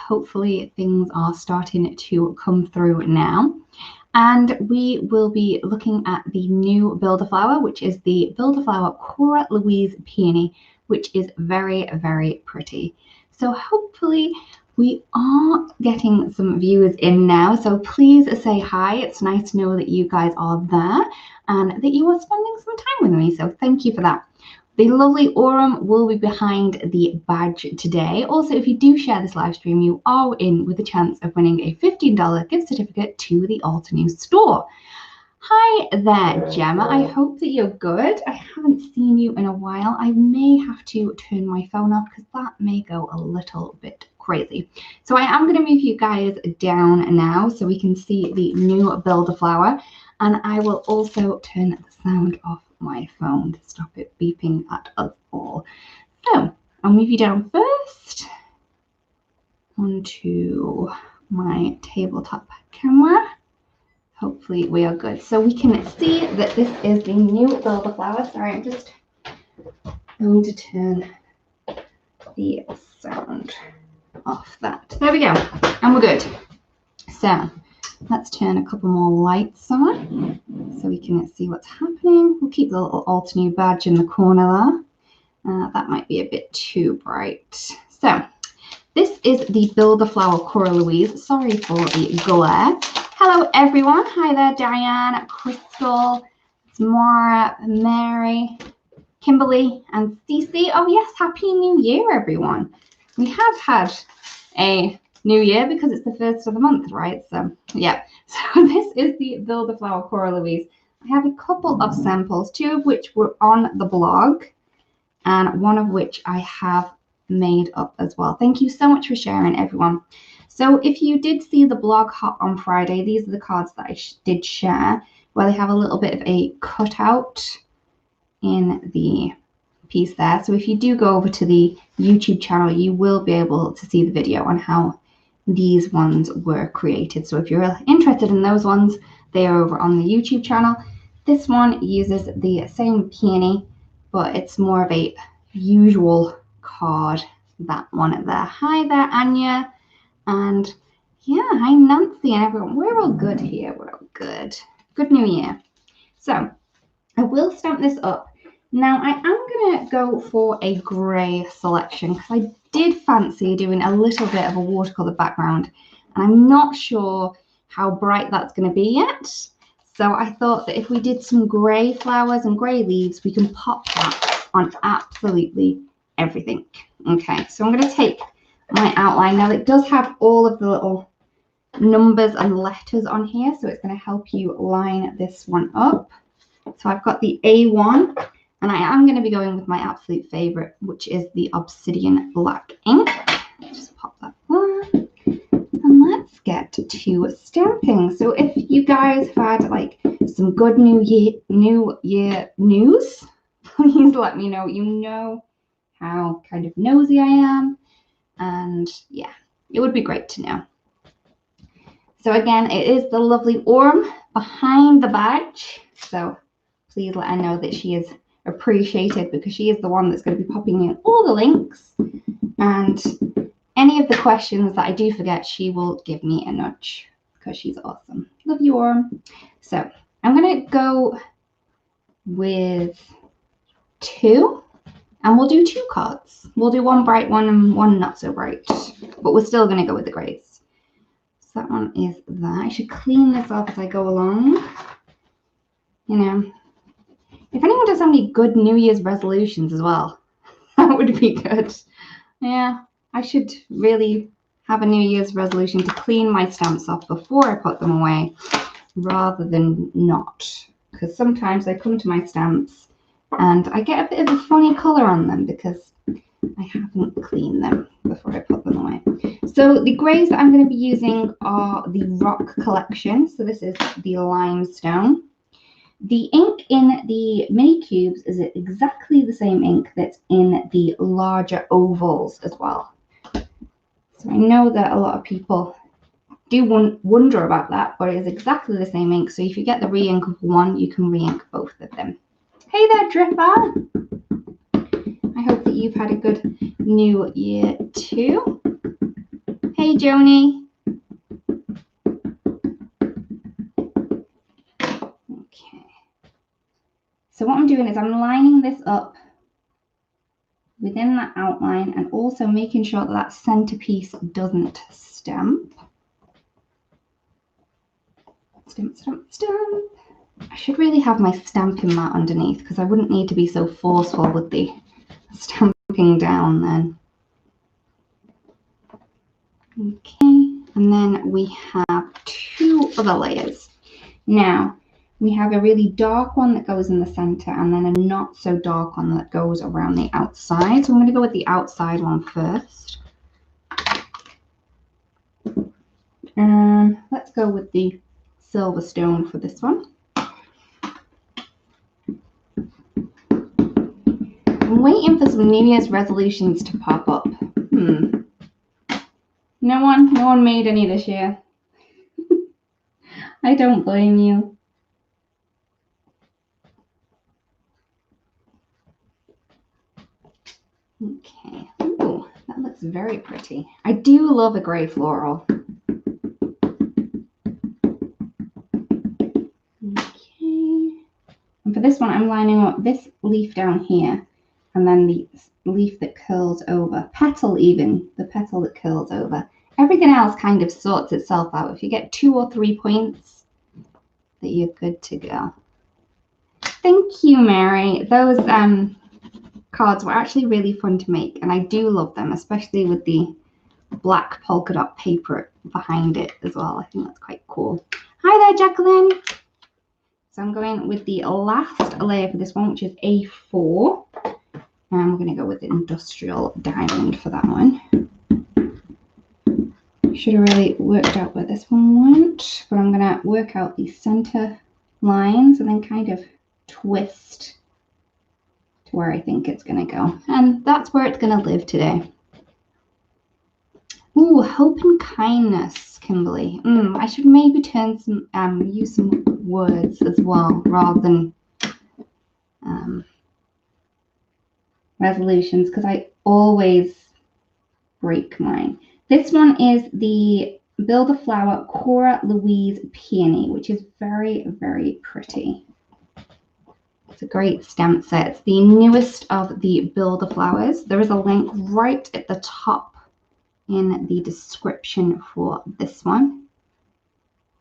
hopefully things are starting to come through now. And we will be looking at the new Builder Flower, which is the Builder Flower Cora Louise Peony, which is very, very pretty. So hopefully we are getting some viewers in now. So please say hi. It's nice to know that you guys are there and that you are spending some time with me. So thank you for that. The lovely Aurum will be behind the badge today. Also, if you do share this live stream, you are in with a chance of winning a $15 gift certificate to the Alta News store. Hi there, Gemma. I hope that you're good. I haven't seen you in a while. I may have to turn my phone off because that may go a little bit crazy. So I am going to move you guys down now so we can see the new Builder Flower. And I will also turn the sound off my phone to stop it beeping at us all. So I'll move you down first onto my tabletop camera. Hopefully we are good. So we can see that this is the new Builder Flower. Sorry, I'm just going to turn the sound off that. There we go. And we're good. So let's turn a couple more lights on so we can see what's happening. We'll keep the little Alta New badge in the corner there. That might be a bit too bright. So this is the Builder Flower Cora Louise. Sorry for the glare. Hello everyone. Hi there, Diane, Crystal, Mara, Mary, Kimberly, and Cece. Oh yes, Happy New Year, everyone. We have had a New Year because it's the first of the month, right? So yeah, so this is the Builder Flower Cora Louise. I have a couple of samples, two of which were on the blog and one of which I have made up as well. Thank you so much for sharing, everyone. So if you did see the blog hot on Friday, these are the cards that I did share where they have a little bit of a cutout in the piece there. So if you do go over to the YouTube channel, you will be able to see the video on how these ones were created. So if you're interested in those ones, they are over on the YouTube channel. This one uses the same peony, but it's more of a usual card, that one there. Hi there, Anya. And yeah, hi Nancy and everyone. We're all good here. We're all good. Good New Year. So I will stamp this up. Now I am going to go for a grey selection because I did fancy doing a little bit of a watercolor background and I'm not sure how bright that's going to be yet. So I thought that if we did some grey flowers and grey leaves, we can pop that on absolutely everything. Okay, so I'm going to take my outline. Now it does have all of the little numbers and letters on here, so it's going to help you line this one up. So I've got the A1 and I am going to be going with my absolute favorite, which is the Obsidian Black ink. Just pop that on and let's get to stamping. So if you guys have had like some good New Year news, please let me know. You know how kind of nosy I am. And yeah, it would be great to know. So again, it is the lovely Aurum behind the badge. So please let her know that she is appreciated because she is the one that's going to be popping in all the links. And any of the questions that I do forget, she will give me a nudge because she's awesome. Love you, Aurum. So I'm going to go with 2. And we'll do 2 cards. We'll do one bright one and one not so bright. But we're still going to go with the greys. So that one is that. I should clean this off as I go along. You know, if anyone does have any good New Year's resolutions as well, that would be good. Yeah, I should really have a New Year's resolution to clean my stamps off before I put them away rather than not. Because sometimes I come to my stamps and I get a bit of a funny color on them because I haven't cleaned them before I put them away. So the greys that I'm going to be using are the Rock collection. So this is the limestone. The ink in the mini cubes is exactly the same ink that's in the larger ovals as well. So I know that a lot of people do wonder about that, but it is exactly the same ink. So if you get the re-ink of one, you can re-ink both of them. Hey there, Dripper. I hope that you've had a good New Year too. Hey Hey, Joni. Okay. So what I'm doing is I'm lining this up within that outline and also making sure that that centerpiece doesn't stamp. Stamp, stamp, stamp. I should really have my stamping mat underneath because I wouldn't need to be so forceful with the stamping down then. Okay, and then we have two other layers. Now, we have a really dark one that goes in the center and then a not so dark one that goes around the outside. So I'm going to go with the outside one first. And let's go with the silver stone for this one. I'm waiting for some New Year's resolutions to pop up. No one made any this year. I don't blame you. Okay. Ooh, that looks very pretty. I do love a grey floral. Okay. And for this one, I'm lining up this leaf down here, and then the leaf that curls over. Petal even, the petal that curls over. Everything else kind of sorts itself out. If you get 2 or 3 points, that you're good to go. Thank you, Mary. Those cards were actually really fun to make, and I do love them, especially with the black polka dot paper behind it as well. I think that's quite cool. Hi there, Jacqueline. So I'm going with the last layer for this one, which is A4. And we're going to go with the industrial diamond for that one. Should have really worked out where this one went, but I'm going to work out the center lines and then kind of twist to where I think it's going to go. And that's where it's going to live today. Ooh, hope and kindness, Kimberly. I should maybe turn some, use some words as well, rather than resolutions, because I always break mine. This one is the Build a Flower Cora Louise Peony, which is very, very pretty. It's a great stamp set. It's the newest of the Build a Flowers. There is a link right at the top in the description for this one.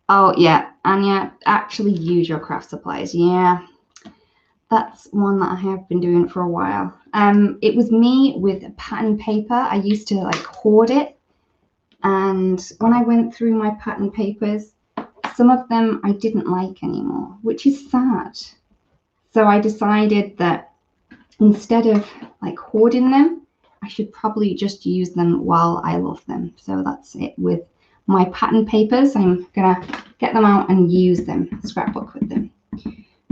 Oh yeah, Anya, actually use your craft supplies. Yeah, that's one that I have been doing for a while. It was me with pattern paper. I used to like hoard it, and when I went through my pattern papers, some of them I didn't like anymore, which is sad. So I decided that instead of like hoarding them, I should probably just use them while I love them. So that's it with my pattern papers. I'm gonna get them out and use them, scrapbook with them.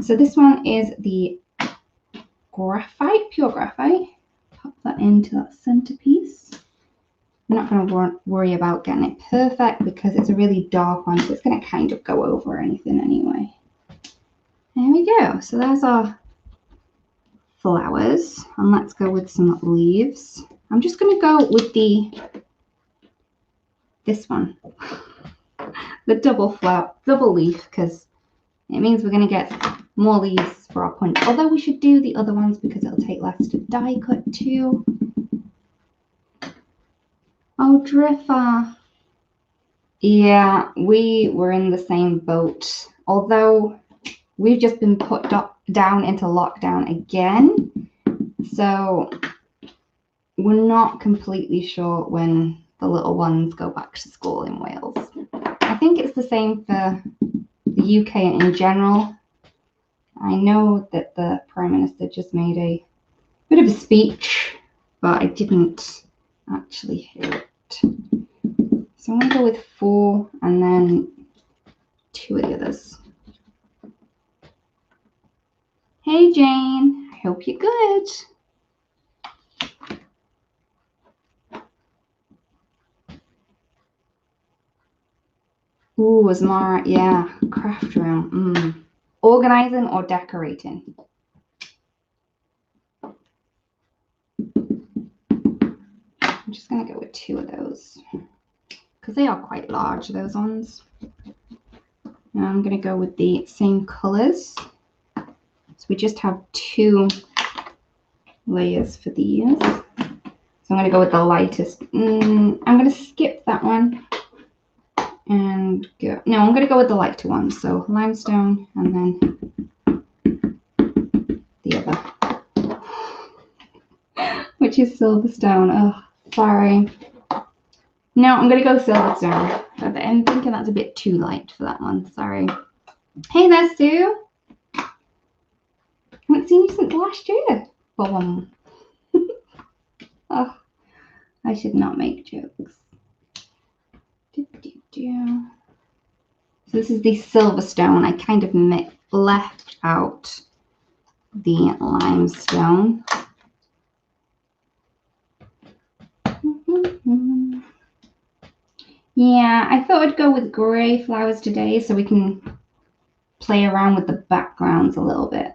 So this one is the graphite, pure graphite. Pop that into that centerpiece. I'm not going to worry about getting it perfect because it's a really dark one, so it's going to kind of go over anything anyway. There we go. So there's our flowers, and let's go with some leaves. I'm just going to go with this one, the double leaf, because it means we're going to get more leaves for our punch. Although we should do the other ones because it'll take less to die cut too. Oh, Driffer. Yeah, we were in the same boat. Although we've just been put down into lockdown again. So we're not completely sure when the little ones go back to school in Wales. I think it's the same for the UK in general. I know that the Prime Minister just made a bit of a speech, but I didn't actually hear it. So I'm going to go with 4 and then 2 of the others. Hey Jane, I hope you're good. Ooh, Asmara, yeah, craft room. Organizing or decorating? I'm just going to go with 2 of those. because they are quite large, those ones. Now I'm going to go with the same colors. So we just have 2 layers for these. So I'm going to go with the lightest. I'm going to skip that one and go. No, I'm going to go with the lighter one. So limestone and then the other, which is silverstone. Oh, sorry. No, I'm going to go silverstone. I'm thinking that's a bit too light for that one. Sorry. Hey there, Sue. I haven't seen you since last year. Oh, I should not make jokes. So this is the silverstone. I kind of left out the limestone. Yeah, I thought I'd go with grey flowers today so we can play around with the backgrounds a little bit.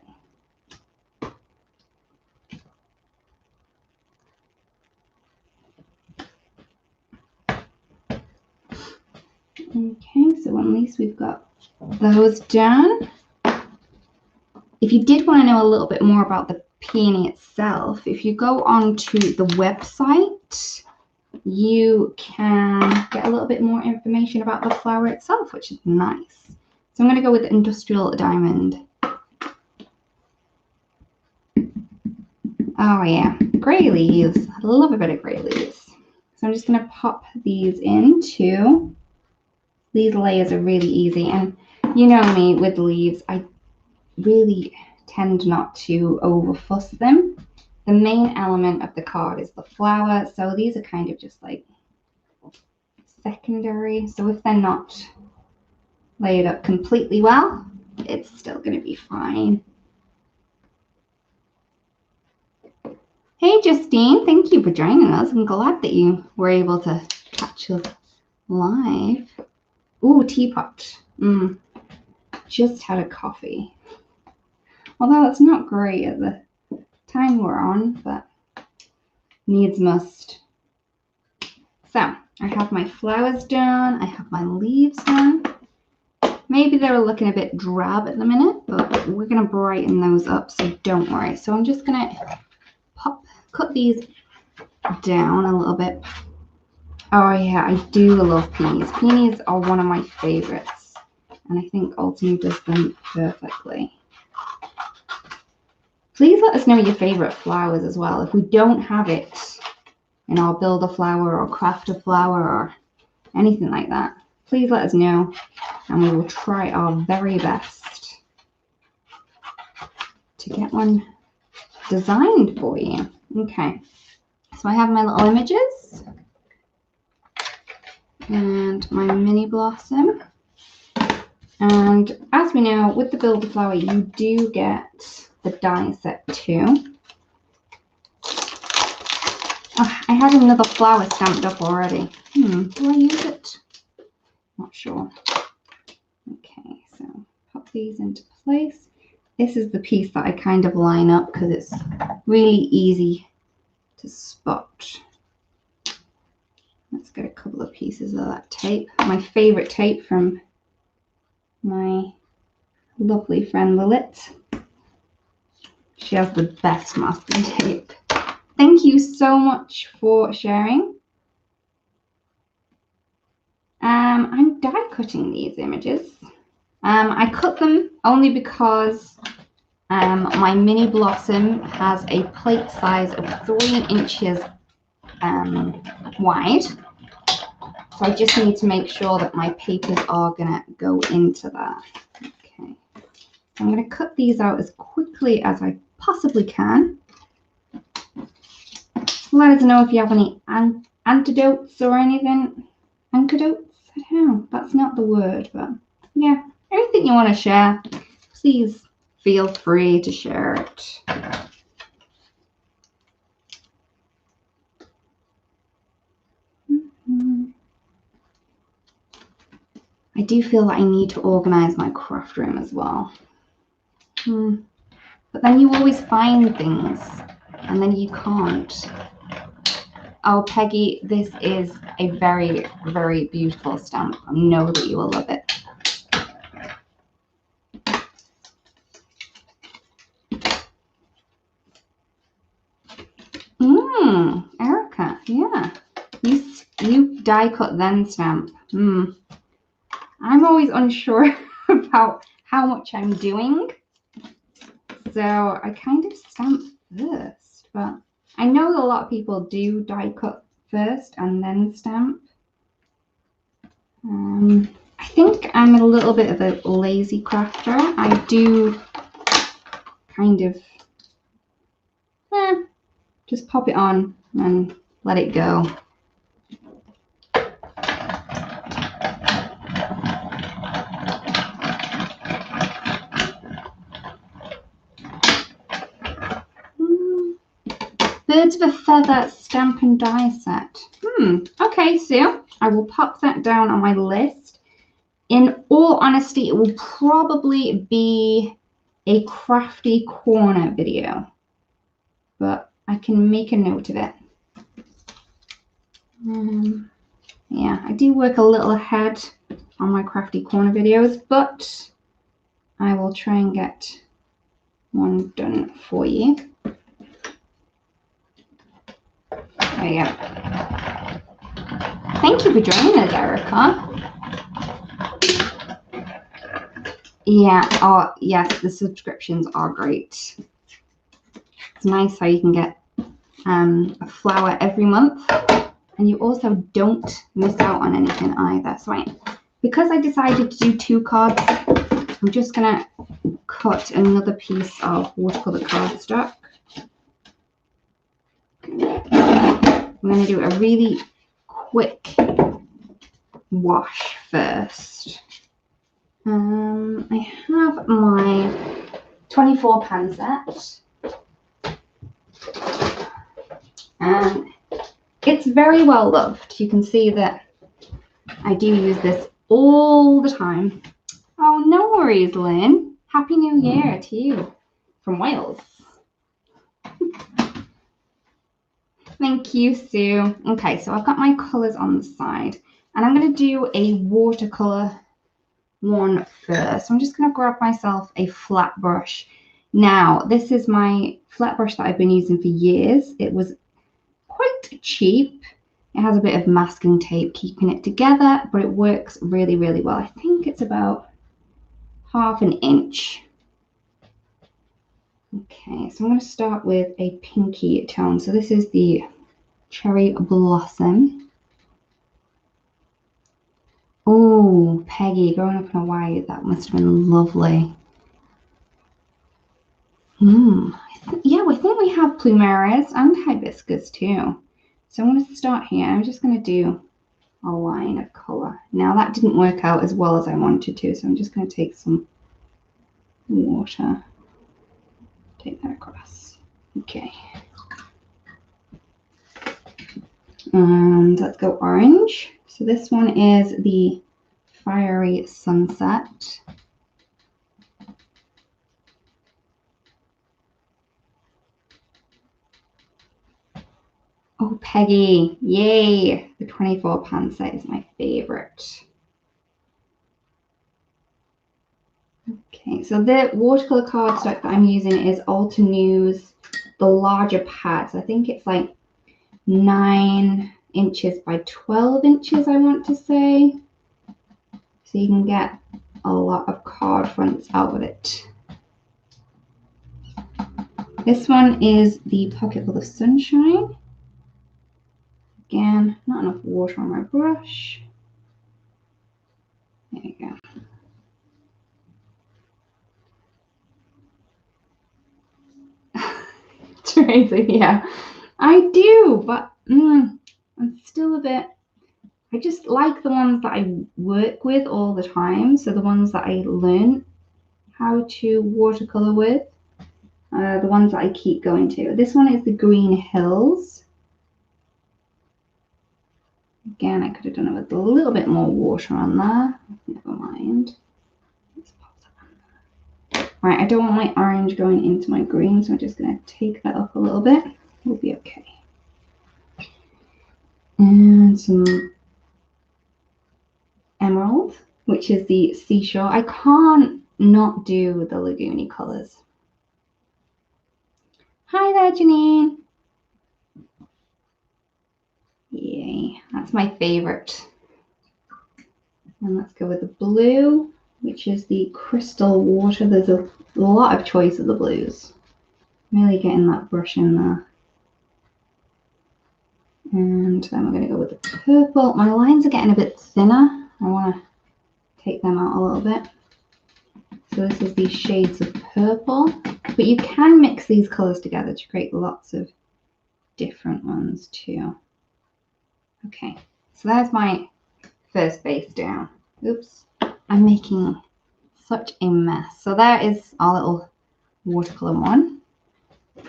Okay, so at least we've got those done. If you did want to know a little bit more about the peony itself, if you go onto the website, you can get a little bit more information about the flower itself, which is nice. So I'm going to go with the industrial diamond. Oh yeah, grey leaves. I love a bit of grey leaves. So I'm just going to pop these into. These layers are really easy, and you know me with leaves, I really tend not to overfuss them. The main element of the card is the flower, so these are kind of just like secondary. So if they're not laid up completely well, it's still going to be fine. Hey Justine, thank you for joining us. I'm glad that you were able to catch us live. Ooh, teapot. Just had a coffee. Although it's not great at the time we're on, but needs must. So I have my flowers done. I have my leaves done. Maybe they're looking a bit drab at the minute, but we're going to brighten those up, so don't worry. So I'm just going to cut these down a little bit. Oh yeah, I do love peonies. Peonies are one of my favorites, and I think Alton does them perfectly. Please let us know your favorite flowers as well. If we don't have it in our build a flower or craft a flower or anything like that, please let us know, and we will try our very best to get one designed for you. Okay, so I have my little images and my mini blossom. And as we know, with the build a flower, you do get the die set too. Oh, I had another flower stamped up already. Do I use it? Not sure. Okay, so pop these into place. This is the piece that I kind of line up because it's really easy to spot. Let's get a couple of pieces of that tape. My favorite tape from my lovely friend Lilith. She has the best masking tape. Thank you so much for sharing. I'm die cutting these images. I cut them only because my mini blossom has a plate size of 3 inches wide. So I just need to make sure that my papers are gonna go into that. Okay, I'm gonna cut these out as quickly as I possibly can. Let us know if you have any antidotes or anything. Antidotes? I don't know. That's not the word, but yeah. Anything you want to share, please feel free to share it. I do feel that I need to organize my craft room as well. But then you always find things and then you can't. Oh, Peggy, this is a very, very beautiful stamp. I know that you will love it. Erica, yeah. You die cut then stamp. I'm always unsure about how much I'm doing. So I kind of stamp first, but I know that a lot of people do die cut first and then stamp. I think I'm a little bit of a lazy crafter. I do kind of just pop it on and let it go. Birds of a feather stamp and die set. Okay, Sue, I will pop that down on my list. In all honesty, it will probably be a crafty corner video, but I can make a note of it. Yeah, I do work a little ahead on my crafty corner videos, but I will try and get one done for you. There you go. Thank you for joining us, Erica. Yeah, oh yes, the subscriptions are great. It's nice how you can get a flower every month, and you also don't miss out on anything either. So because I decided to do 2 cards, I'm just gonna cut another piece of watercolor cardstock. I'm gonna do a really quick wash first. I have my 24 pan set, and it's very well loved. You can see that I do use this all the time. Oh, no worries, Lynn. Happy New Year to you from Wales. Thank you, Sue. Okay, so I've got my colors on the side, and I'm going to do a watercolor one first. I'm just going to grab myself a flat brush. Now, this is my flat brush that I've been using for years. It was quite cheap. It has a bit of masking tape keeping it together, but it works really, really well. I think it's about 1/2 inch. Okay, so I'm going to start with a pinky tone. So this is the Cherry Blossom. Oh, Peggy, growing up in Hawaii, that must have been lovely. Yeah, I think we have plumeris and hibiscus too. So I'm going to start here. I'm just going to do a line of color. Now that didn't work out as well as I wanted to, so I'm just going to take some water, take that across. Okay. And let's go orange. So this one is the Fiery Sunset. Oh, Peggy, yay! The 24 pan set is my favorite. Okay, so the watercolor cardstock that I'm using is Alta News, the larger pads. I think it's like 9 inches by 12 inches, I want to say. So you can get a lot of card fronts out of it. This one is the Pocket Full of Sunshine. Again, not enough water on my brush. There you go. Tracy, yeah, I do, but I'm still a bit. I just like the ones that I work with all the time. So the ones that I learn how to watercolor with, the ones that I keep going to. This one is the Green Hills. Again, I could have done it with a little bit more water on there. Never mind. Let's pop that on. Right, I don't want my orange going into my green, so I'm just going to take that up a little bit. We'll be okay. And some emerald, which is the seashore. I can't not do the lagoony colors. Hi there, Janine. Yay, that's my favorite. And let's go with the blue, which is the crystal water. There's a lot of choice of the blues. Really getting that brush in there. And then we're going to go with the purple. My lines are getting a bit thinner. I want to take them out a little bit. So this is these shades of purple. But you can mix these colors together to create lots of different ones too. Okay, so there's my first base down. Oops, I'm making such a mess. So there is our little watercolor one.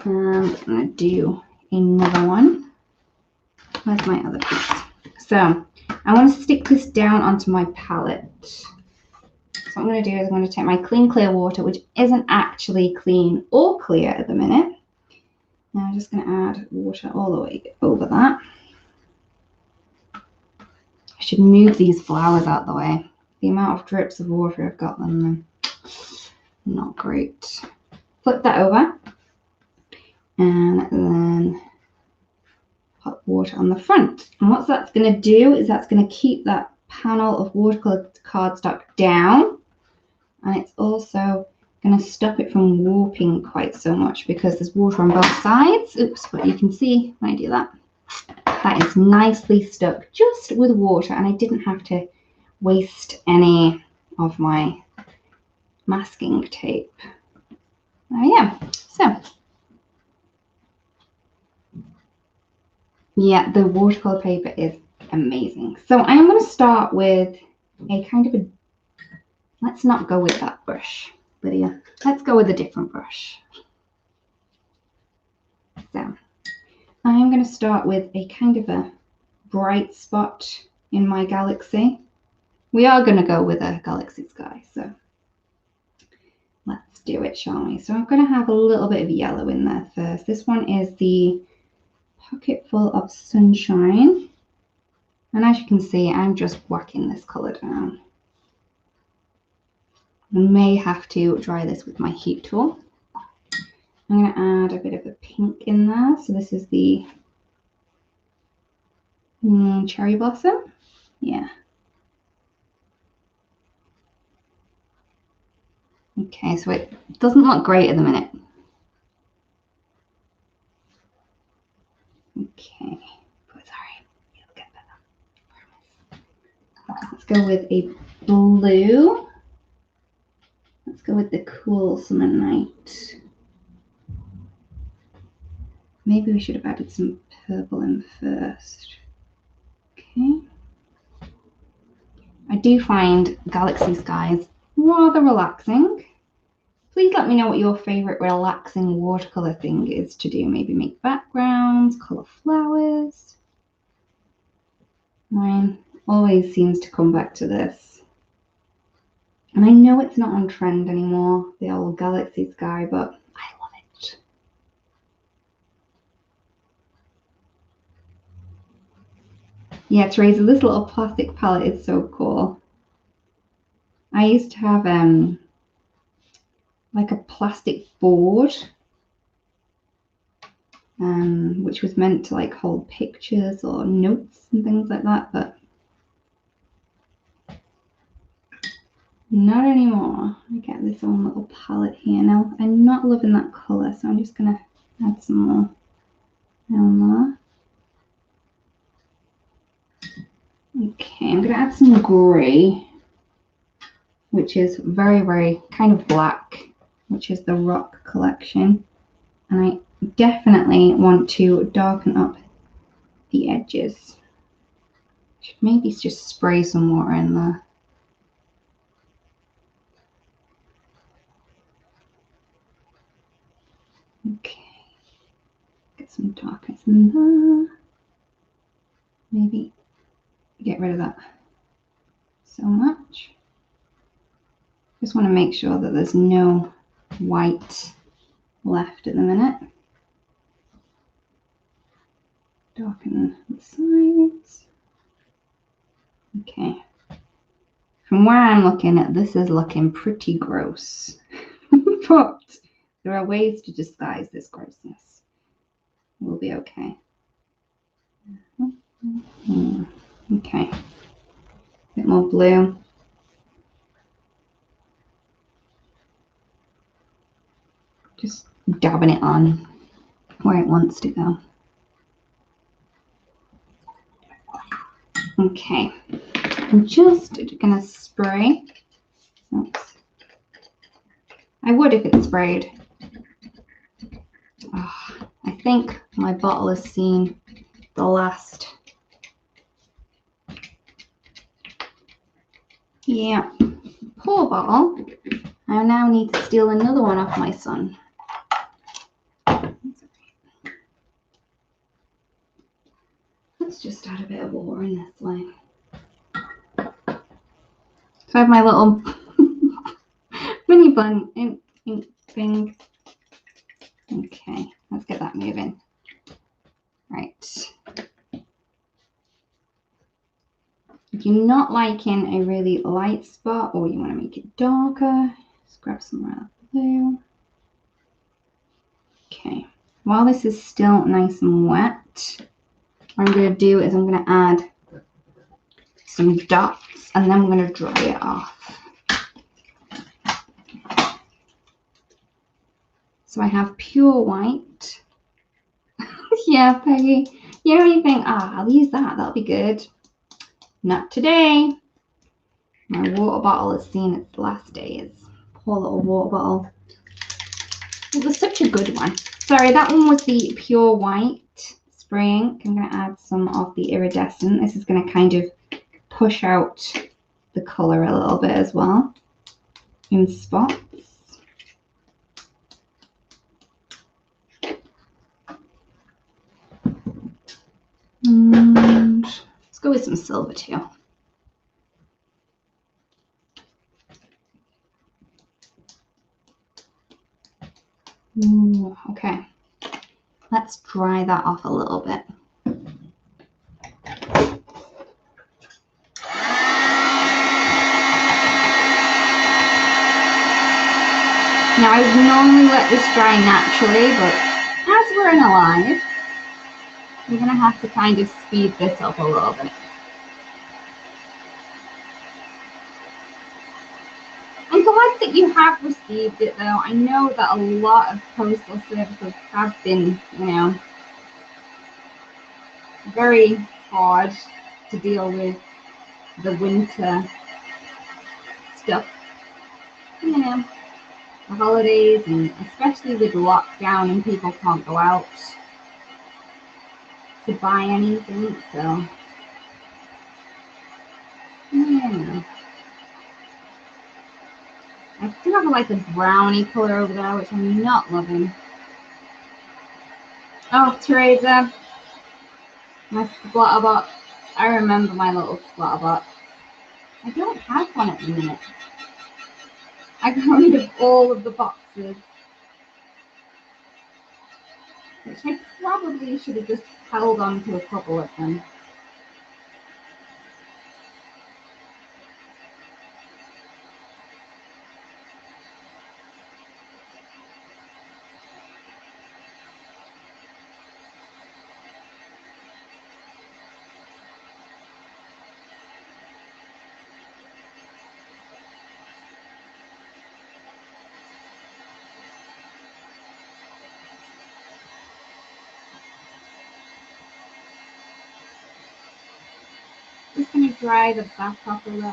I'm going to do another one. Where's my other piece? So I want to stick this down onto my palette. So what I'm going to do is I'm going to take my clean clear water, which isn't actually clean or clear at the minute. Now I'm just going to add water all the way over that. I should move these flowers out the way. The amount of drips of water I've got on them, not great. Flip that over and then put water on the front. And what that's going to do is that's going to keep that panel of watercolor cardstock down, and it's also going to stop it from warping quite so much because there's water on both sides. Oops, but you can see when I do that, that is nicely stuck just with water, and I didn't have to waste any of my masking tape. There we go. So yeah, the watercolor paper is amazing. So I'm going to start with a kind of a, let's not go with that brush, Lydia. Let's go with a different brush. So I'm going to start with a kind of a bright spot in my galaxy. We are going to go with a galaxy sky, so let's do it, shall we? So I'm going to have a little bit of yellow in there first. This one is the Pocket Full of Sunshine. And as you can see, I'm just whacking this colour down. I may have to dry this with my heat tool. I'm going to add a bit of a pink in there. So this is the cherry blossom. Yeah. Okay, so it doesn't look great at the minute. Okay, but sorry, it'll get better. Let's go with a blue. Let's go with the Cool Summer Night. Maybe we should have added some purple in first. Okay. I do find galaxy skies rather relaxing. Please let me know what your favorite relaxing watercolor thing is to do. Maybe make backgrounds, color flowers. Mine always seems to come back to this. And I know it's not on trend anymore, the old galaxy sky, but I love it. Yeah, Teresa, this little plastic palette is so cool. I used to have like a plastic board, which was meant to like hold pictures or notes and things like that, but not anymore. I get this own little palette here now. I'm not loving that color, so I'm just gonna add some more down there. Okay, I'm gonna add some gray, which is very, very kind of black, which is the Rock collection. And I definitely want to darken up the edges. Should maybe just spray some water in there. Okay, get some darkness in there. Maybe get rid of that so much. Just want to make sure that there's no white left at the minute. Darken the sides. Okay. From where I'm looking at, this is looking pretty gross. But there are ways to disguise this grossness. We'll be okay. Okay. A bit more blue. Just dabbing it on where it wants to go. Okay. I'm just gonna spray. Oops. I would if it sprayed. Oh, I think my bottle has seen the last. Yeah, poor bottle. I now need to steal another one off my son. Let's just add a bit of water in this way. So I have my little mini bun ink thing. Okay, let's get that moving. Right. If you're not liking a really light spot or you want to make it darker, just grab some red blue. Okay, while this is still nice and wet, what I'm going to do is I'm going to add some dots and then I'm going to dry it off. So I have pure white. Yeah, Peggy. You know, you think, I'll use that. That'll be good. Not today. My water bottle has seen its last days. Poor little water bottle. It was such a good one. Sorry, that one was the pure white spray ink. I'm going to add some of the iridescent. This is going to kind of push out the colour a little bit as well in spots. And let's go with some silver too. Ooh, okay, let's dry that off a little bit. Now I would normally let this dry naturally, but as we're in a live, you're going to have to kind of speed this up a little bit. I'm glad that you have received it though. I know that a lot of postal services have been, you know, very hard to deal with the winter stuff. You know, the holidays and especially with lockdown and people can't go out to buy anything, so yeah. I still have like a brownie color over there, which I'm not loving. Oh, Teresa, my splatter box. I remember my little splatter box. I don't have one at the minute. I got rid of all of the boxes, which I probably should have just held on to a couple of them. Just going to dry the back off a little.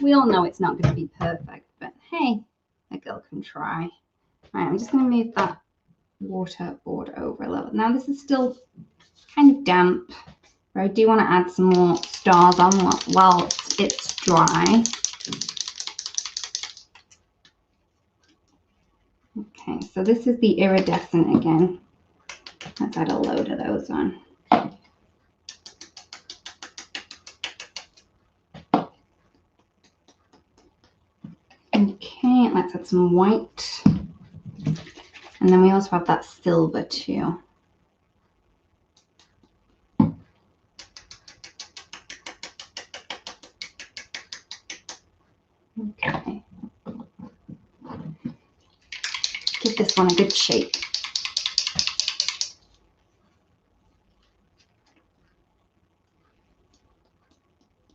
We all know it's not going to be perfect, but hey, a girl can try. Right, I'm just going to move that water board over a little. Now this is still kind of damp, but I do want to add some more stars on while it's dry. Okay, so this is the iridescent again. Let's add a load of those on. let's add some white. And then we also have that silver too. Okay. Give this one a good shake.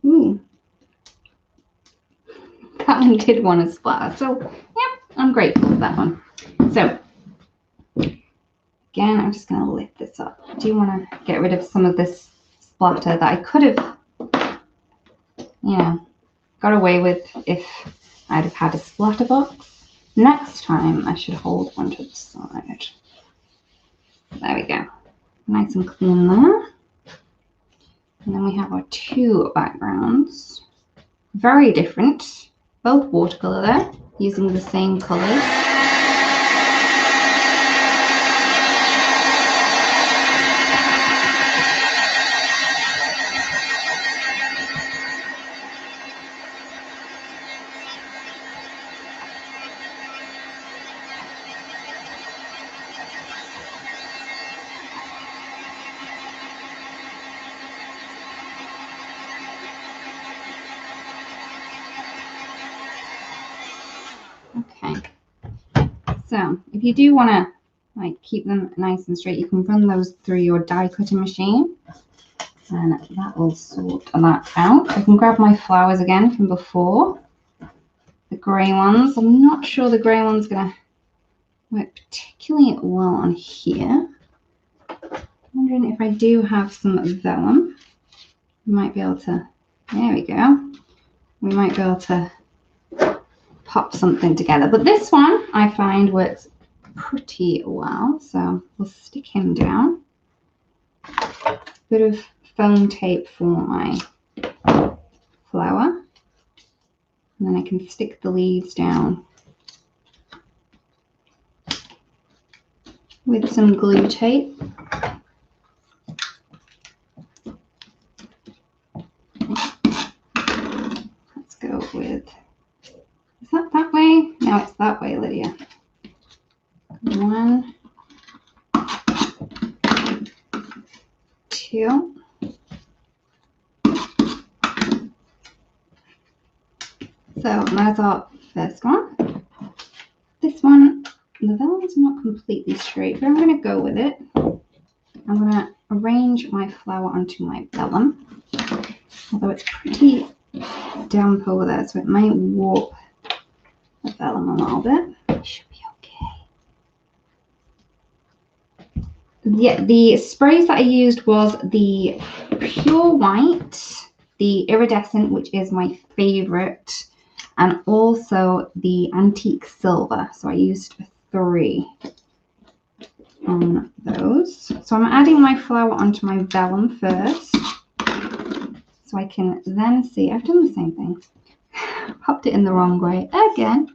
Ooh. That one did want to splatter. So, yeah, I'm grateful for that one. So, again, I'm just going to lift this up. I do want to get rid of some of this splatter that I could have, you know, got away with if I'd have had a splatter box. Next time, I should hold one to the side. There we go. Nice and clean there. And then we have our two backgrounds. Very different. Both watercolor there, using the same colors. Okay, so if you do want to like keep them nice and straight, you can run those through your die cutting machine and that will sort that out. I can grab my flowers again from before, the grey ones. I'm not sure the grey one's going to work particularly well on here. I'm wondering if I do have some vellum, we might be able to, there we go, we might be able to pop something together. But this one I find works pretty well, so we'll stick him down. Bit of foam tape for my flower, and then I can stick the leaves down with some glue tape. Let's go with, is that way? No, it's that way, Lydia. 1, 2. So that's our first one. This one, the vellum's not completely straight, but I'm going to go with it. I'm going to arrange my flower onto my vellum, although it's pretty damp over there, so it might warp the vellum a little bit. It should be okay. Yeah, the sprays that I used was the pure white, the iridescent, which is my favorite, and also the antique silver. So I used 3 on those. So I'm adding my flower onto my vellum first, so I can then see. I've done the same thing. Popped it in the wrong way again.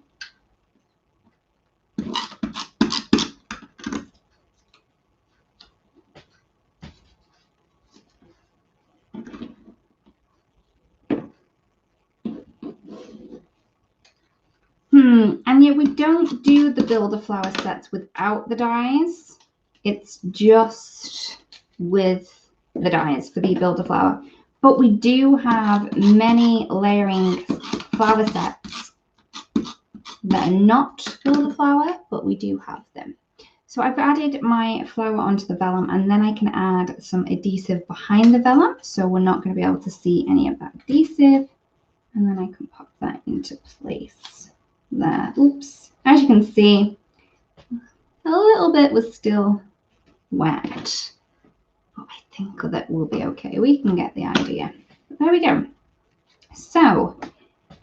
And yet we don't do the builder flower sets without the dies. It's just with the dies for the builder flower. But we do have many layering flower sets that are not builder flower, but we do have them. So I've added my flower onto the vellum, and then I can add some adhesive behind the vellum. So we're not going to be able to see any of that adhesive. And then I can pop that into place there. Oops. As you can see, a little bit was still wet. But I think that will be okay. We can get the idea. There we go. So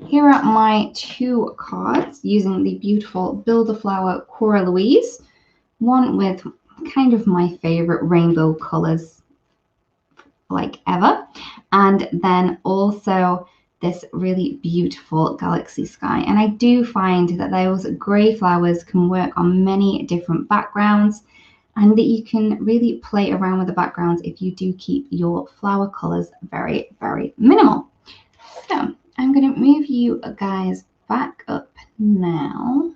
here are my 2 cards using the beautiful Builder Flower Cora Louise. One with kind of my favorite rainbow colors like ever. And then also this really beautiful galaxy sky. And I do find that those gray flowers can work on many different backgrounds, and that you can really play around with the backgrounds if you do keep your flower colors very, very minimal. So I'm going to move you guys back up now.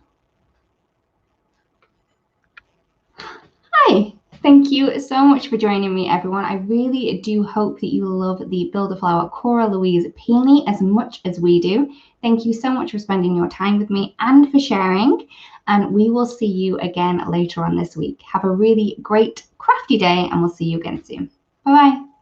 Hi, thank you so much for joining me, everyone. I really do hope that you love the Build-A-Flower Cora Louise peony as much as we do. Thank you so much for spending your time with me and for sharing. And we will see you again later on this week. Have a really great crafty day, and we'll see you again soon. Bye-bye.